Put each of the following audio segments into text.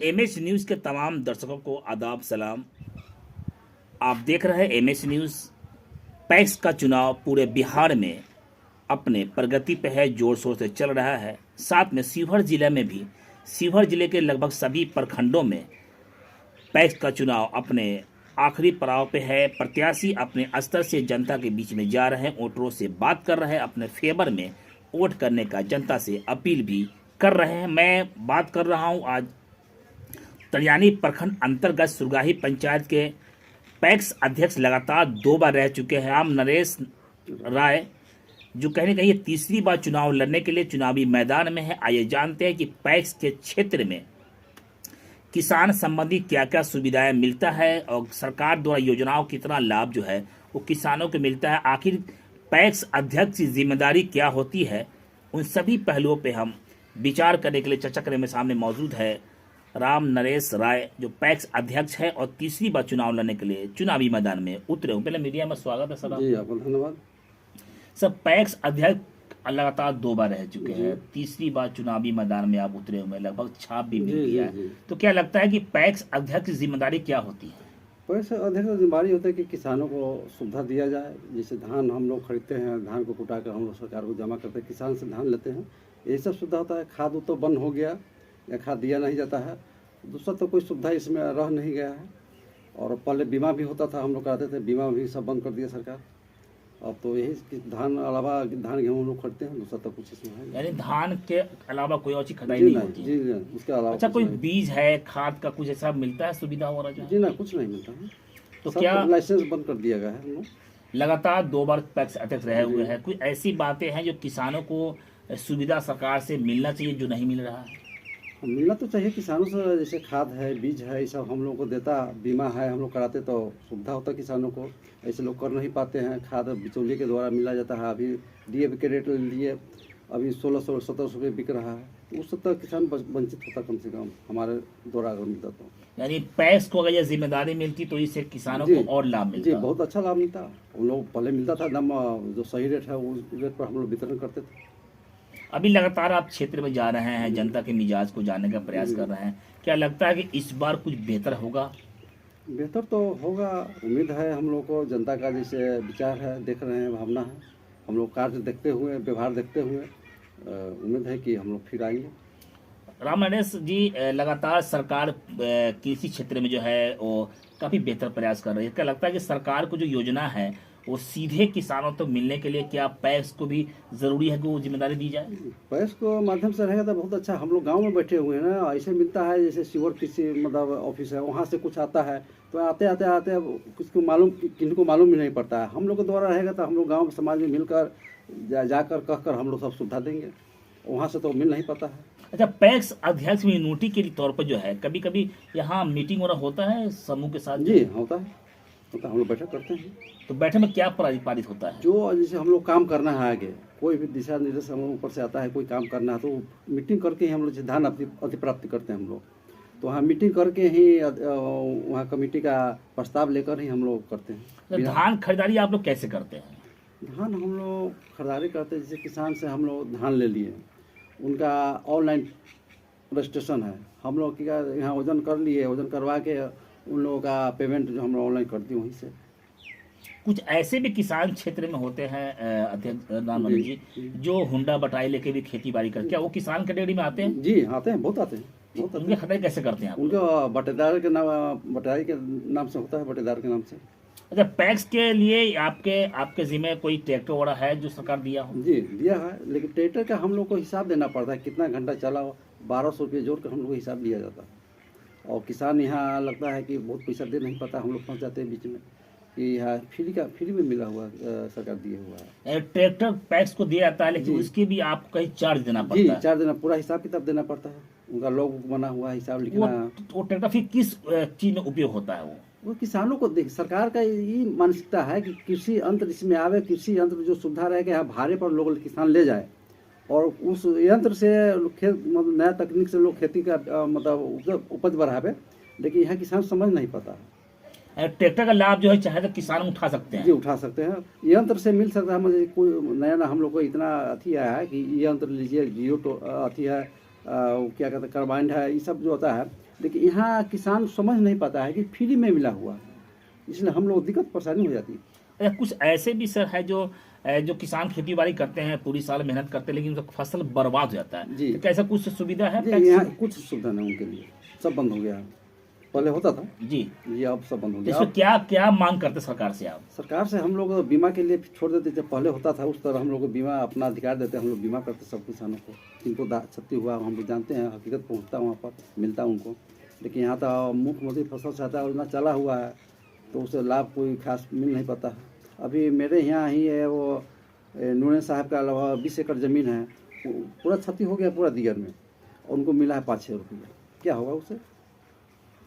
MS news के तमाम दर्शकों को आदाब सलाम। आप देख रहे हैं एमएस न्यूज़। पैक्स का चुनाव पूरे बिहार में अपने प्रगति पे है, जोर शोर से चल रहा है। साथ में शिवहर जिले में भी, शिवहर जिले के लगभग सभी प्रखंडों में पैक्स का चुनाव अपने आखिरी पड़ाव पे है। प्रत्याशी अपने स्तर से जनता के बीच में जा रहे हैं, वोटरों से बात कर रहे हैं, अपने फेवर में वोट करने का जनता से अपील भी कर रहे हैं। मैं बात कर रहा हूं आज तरियानी प्रखंड अंतर्गत सुरगाही पंचायत के पैक्स अध्यक्ष लगातार 2 बार रह चुके हैं राम नरेश राय, जो कहीं न कहीं तीसरी बार चुनाव लड़ने के लिए चुनावी मैदान में है। आइए जानते हैं कि पैक्स के क्षेत्र में किसान संबंधी क्या क्या सुविधाएं मिलता है और सरकार द्वारा योजनाओं कितना लाभ जो है वो किसानों को मिलता है। आखिर पैक्स अध्यक्ष की जिम्मेदारी क्या होती है, उन सभी पहलुओं पे हम विचार करने के लिए चर्चा करने में सामने मौजूद है राम नरेश राय, जो पैक्स अध्यक्ष है और तीसरी बार चुनाव लड़ने के लिए चुनावी मैदान में उतरे हूँ। पहले मीडिया में स्वागत है सर। जी आपका धन्यवाद सर, पैक्स अध्यक्ष लगातार 2 बार रह चुके हैं, तीसरी बार चुनावी मैदान में आप उतरे हुए, लगभग छाप भी मिल गया है। तो क्या लगता है कि पैक्स अध्यक्ष की जिम्मेदारी क्या होती है? पैक्स अध्यक्ष की जिम्मेदारी होता है कि किसानों को सुविधा दिया जाए। जैसे धान हम लोग खरीदते हैं, धान को कुटाकर हम लोग सरकार को जमा करते हैं, किसान से धान लेते हैं, ये सब सुविधा होता है। खाद तो बंद हो गया या खाद दिया नहीं जाता है। दूसरा तो कोई सुविधा इसमें रह नहीं गया है। और पहले बीमा भी होता था, हम लोग कराते थे, बीमा भी सब बंद कर दिया सरकार। अब तो यही कि धान अलावा धान गेहूँ हम लोग खरीदते हैं, दूसरा तो कुछ इसमें है। यानी धान के अलावा कोई और चीज खरीदाई नहीं होती? जी जी, उसके अलावा अच्छा, कोई बीज है, खाद का कुछ ऐसा मिलता है सुविधा वगैरह? जी ना, कुछ नहीं मिलता है। तो क्या लाइसेंस बंद कर दिया गया है? हम लोग लगातार 2 बार पैक्स अध्यक्ष रहे हुए हैं, कोई ऐसी बातें हैं जो किसानों को सुविधा सरकार से मिलना चाहिए जो नहीं मिल रहा है? मिलना तो चाहिए किसानों से, जैसे खाद है, बीज है, ये सब हम लोग को देता, बीमा है, हम लोग कराते तो सुविधा होता किसानों को। ऐसे लोग कर नहीं पाते हैं। खाद बिचौलिए के द्वारा मिला जाता है। अभी डीएपी के रेट लिए अभी 1600-1700 रुपये बिक रहा है। उससे तो किसान वंचित होता कम से कम, हमारे द्वारा अगर मिलता तो। यानी पैक्स को अगर यह जिम्मेदारी मिलती तो इससे किसानों को और लाभ मिलता? जी, बहुत अच्छा लाभ मिलता। उन लोग पहले मिलता था दाम, जो सही रेट है उस रेट पर हम लोग वितरण करते थे। अभी लगातार आप क्षेत्र में जा रहे हैं, जनता के मिजाज को जानने का प्रयास कर रहे हैं, क्या लगता है कि इस बार कुछ बेहतर होगा? बेहतर तो होगा, उम्मीद है हम लोग को। जनता का जैसे विचार है, देख रहे हैं, भावना है, हम लोग कार्य देखते हुए, व्यवहार देखते हुए उम्मीद है कि हम लोग फिर आएंगे। राम नरेश जी, लगातार सरकार कृषि क्षेत्र में जो है वो काफ़ी बेहतर प्रयास कर रही है। क्या लगता है कि सरकार को जो योजना है वो सीधे किसानों तक मिलने के लिए क्या पैक्स को भी ज़रूरी है कि वो जिम्मेदारी दी जाए? पैक्स को माध्यम से रहेगा तो बहुत अच्छा। हम लोग गांव में बैठे हुए हैं ना, ऐसे मिलता है जैसे शिवर कृषि मतलब ऑफिस है, वहाँ से कुछ आता है तो आते आते आते किसको मालूम, किनको मालूम भी नहीं पड़ता है। हम लोग के द्वारा रहेगा तो हम लोग गाँव समाज में मिलकर जाकर कहकर हम लोग सब सुविधा देंगे, वहाँ से तो मिल नहीं पाता है। अच्छा, पैक्स अध्यक्ष यूनिटी के तौर पर जो है कभी कभी यहाँ मीटिंग वगैरह होता है समूह के साथ? जी होता है, हम लोग बैठक करते हैं। तो बैठक में क्या पारित होता है? जो जैसे हम लोग काम करना है, आगे कोई भी दिशा निर्देश हम ऊपर से आता है, कोई काम करना है तो मीटिंग करके ही हम लोग ध्यान अधिप्राप्ति करते हैं। हम लोग तो वहाँ मीटिंग करके ही वहाँ कमेटी का प्रस्ताव लेकर ही हम लोग करते हैं। तो धान खरीदारी आप लोग कैसे करते हैं? धान हम लोग खरीदारी करते हैं, जैसे किसान से हम लोग धान ले लिए, उनका ऑनलाइन रजिस्ट्रेशन है, हम लोग क्या यहाँ वजन कर लिए, वजन करवा के उन लोगों का पेमेंट जो हम लोग ऑनलाइन कर दिए वहीं से। कुछ ऐसे भी किसान क्षेत्र में होते हैं अध्यक्ष राम नरेश जी, जो हुंडा बटाई लेके भी खेती बाड़ी करते, क्या वो किसान कैटेगरी में आते हैं? जी आते हैं, बहुत आते हैं, बहुत आते उनकी खरीदारी कैसे करते हैं? उनका बटेदार के नाम से होता है, बटेदार के नाम से। अच्छा, पैक्स के लिए आपके जिम्मे कोई ट्रैक्टर वगैरह है जो सरकार दिया हो? जी दिया है, लेकिन ट्रैक्टर का हम लोग को हिसाब देना पड़ता है, कितना घंटा चला, 1200 रुपये जोड़ कर हम लोग को हिसाब दिया जाता है। और किसान यहाँ लगता है कि बहुत पैसा दे नहीं पाता, हम लोग फंस जाते हैं बीच में कि यहाँ फ्री में मिला हुआ सरकार दिया हुआ है। ट्रैक्टर पैक्स को दिया जाता है, लेकिन उसकी भी आपको कहीं चार्ज देना पड़ता है? जी चार्ज देना, पूरा हिसाब किताब देना पड़ता है, उनका लोग बना हुआ हिसाब लिखना। वो ट्रैक्टर फिर किस चीज में उपयोग होता है? वो किसानों को देख, सरकार का ये मानसिकता है कि कृषि यंत्र इसमें आवे, कृषि यंत्र जो सुविधा रहे कि यहाँ भाड़े पर लोग किसान ले जाए और उस यंत्र से मतलब नया तकनीक से लोग खेती का मतलब उपज बढ़ावे, लेकिन यहाँ किसान समझ नहीं पाता है। ट्रैक्टर का लाभ जो है चाहे तो किसान उठा सकते हैं? जी उठा सकते हैं, यंत्र से मिल सकता है। मतलब कोई नया ना हम लोग को इतना अथी आया है कि यंत्र लीजिए, जियो तो अथी है, क्या कहते हैं, कार्बाइंड है, ये सब जो होता है लेकिन यहाँ किसान समझ नहीं पाता है कि फ्री में मिला हुआ है, इसलिए हम लोग दिक्कत परेशानी हो जाती है। कुछ ऐसे भी सर है जो किसान खेती बाड़ी करते हैं, पूरी साल मेहनत करते हैं, लेकिन उनका फसल बर्बाद हो जाता है। जी। तो कैसा कुछ सुविधा है जी, टैक्स? यहाँ कुछ सुविधा नहीं उनके लिए, सब बंद हो गया है। पहले होता था जी। जी, अब सब बंद हो तो गया। इसमें क्या क्या मांग करते सरकार से आप? सरकार से हम लोग बीमा के लिए छोड़ देते, जब पहले होता था उस तरह हम लोग को बीमा अपना अधिकार देते, हम लोग बीमा करते सब किसानों को, जिनको क्षति हुआ हम लोग जानते हैं, हकीकत पहुंचता वहाँ पर मिलता उनको। लेकिन यहाँ तो मुख्यमंत्री फसल सहायता योजना चला हुआ है, तो उसे लाभ कोई खास मिल नहीं पाता है। अभी मेरे यहाँ ही है वो नूरे साहब का अलावा 20 एकड़ ज़मीन है, पूरा क्षति हो गया पूरा दिगर में, और उनको मिला है 5-6 रुपये। क्या होगा उससे?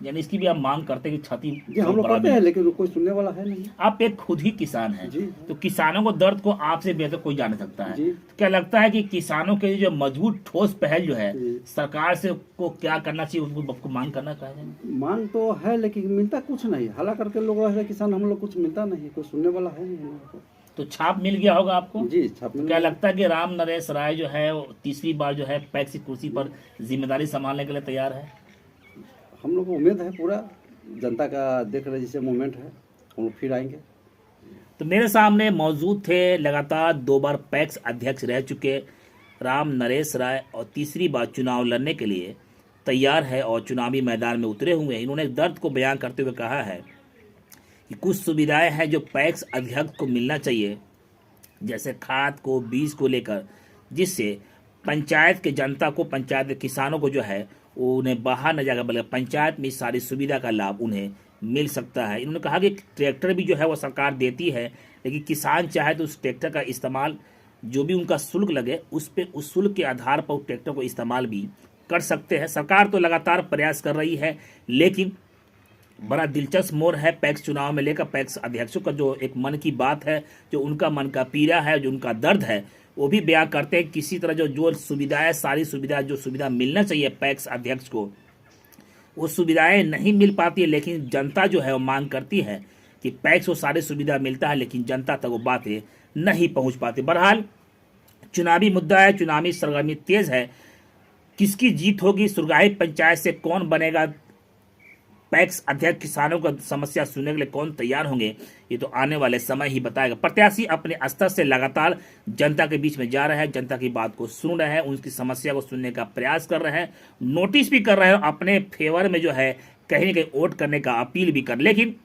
यानी इसकी भी आप मांग करते हैं कि क्षति जी हम लोग करते हैं, लेकिन कोई सुनने वाला है नहीं। आप एक खुद ही किसान हैं, जी। तो किसानों को दर्द को आपसे बेहतर कोई जान सकता है। जी। तो क्या लगता है कि किसानों के लिए जो मजबूत ठोस पहल जो है जी। सरकार से को क्या करना चाहिए, उसको आपको मांग करना चाहिए? मांग तो है लेकिन मिलता कुछ नहीं, हला करके लोग रह रहे किसान, हम लोग कुछ मिलता नहीं, कोई सुनने वाला है नहीं हम लोग को। तो छाप मिल गया होगा आपको? जी, छाप मिल क्या गया। लगता है कि राम नरेश राय जो है वो तीसरी बार जो है पैक्स की कुर्सी पर जिम्मेदारी संभालने के लिए तैयार है? हम लोग को उम्मीद है, पूरा जनता का देख रहे जैसे मूवमेंट है, हम लोग फिर आएंगे। तो मेरे सामने मौजूद थे लगातार 2 बार पैक्स अध्यक्ष रह चुके राम नरेश राय, और तीसरी बार चुनाव लड़ने के लिए तैयार है और चुनावी मैदान में उतरे हुए हैं। इन्होंने दर्द को बयान करते हुए कहा है कि कुछ सुविधाएं हैं जो पैक्स अध्यक्ष को मिलना चाहिए, जैसे खाद को, बीज को लेकर, जिससे पंचायत के जनता को, पंचायत के किसानों को जो है वो उन्हें बाहर न जाकर बल्कि पंचायत में इस सारी सुविधा का लाभ उन्हें मिल सकता है। इन्होंने कहा कि ट्रैक्टर भी जो है वो सरकार देती है, लेकिन किसान चाहे तो उस ट्रैक्टर का इस्तेमाल, जो भी उनका शुल्क लगे उस शुल्क के आधार पर उस ट्रैक्टर को इस्तेमाल भी कर सकते हैं। सरकार तो लगातार प्रयास कर रही है, लेकिन बड़ा दिलचस्प मोड़ है पैक्स चुनाव में लेकर पैक्स अध्यक्षों का जो एक मन की बात है, जो उनका मन का पीड़ा है, जो उनका दर्द है, वो भी बयां करते हैं। किसी तरह जो सुविधाएं, सारी सुविधाएं, जो सुविधा मिलना चाहिए पैक्स अध्यक्ष को, वो सुविधाएं नहीं मिल पाती है। लेकिन जनता जो है वो मांग करती है कि पैक्स को सारी सुविधा मिलता है, लेकिन जनता तक वो बातें नहीं पहुंच पाती। बहरहाल चुनावी मुद्दा है, चुनावी सरगर्मी तेज है। किसकी जीत होगी, सुरगाही पंचायत से कौन बनेगा पैक्स अध्यक्ष, किसानों का समस्या सुनने के लिए कौन तैयार होंगे, ये तो आने वाले समय ही बताएगा। प्रत्याशी अपने स्तर से लगातार जनता के बीच में जा रहे हैं, जनता की बात को सुन रहे हैं, उनकी समस्या को सुनने का प्रयास कर रहे हैं, नोटिस भी कर रहे हैं, अपने फेवर में जो है कहीं न कहीं वोट करने का अपील भी कर। लेकिन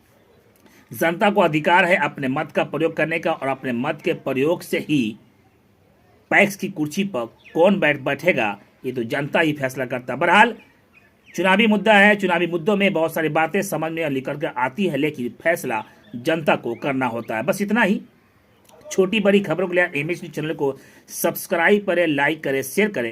जनता को अधिकार है अपने मत का प्रयोग करने का, और अपने मत के प्रयोग से ही पैक्स की कुर्सी पर कौन बैठेगा ये तो जनता ही फैसला करता है। बहरहाल चुनावी मुद्दा है, चुनावी मुद्दों में बहुत सारी बातें समझ में निकल कर आती है, लेकिन फैसला जनता को करना होता है। बस इतना ही। छोटी बड़ी खबरों के लिए एमएस न्यूज़ चैनल को सब्सक्राइब करें, लाइक करें, शेयर करें।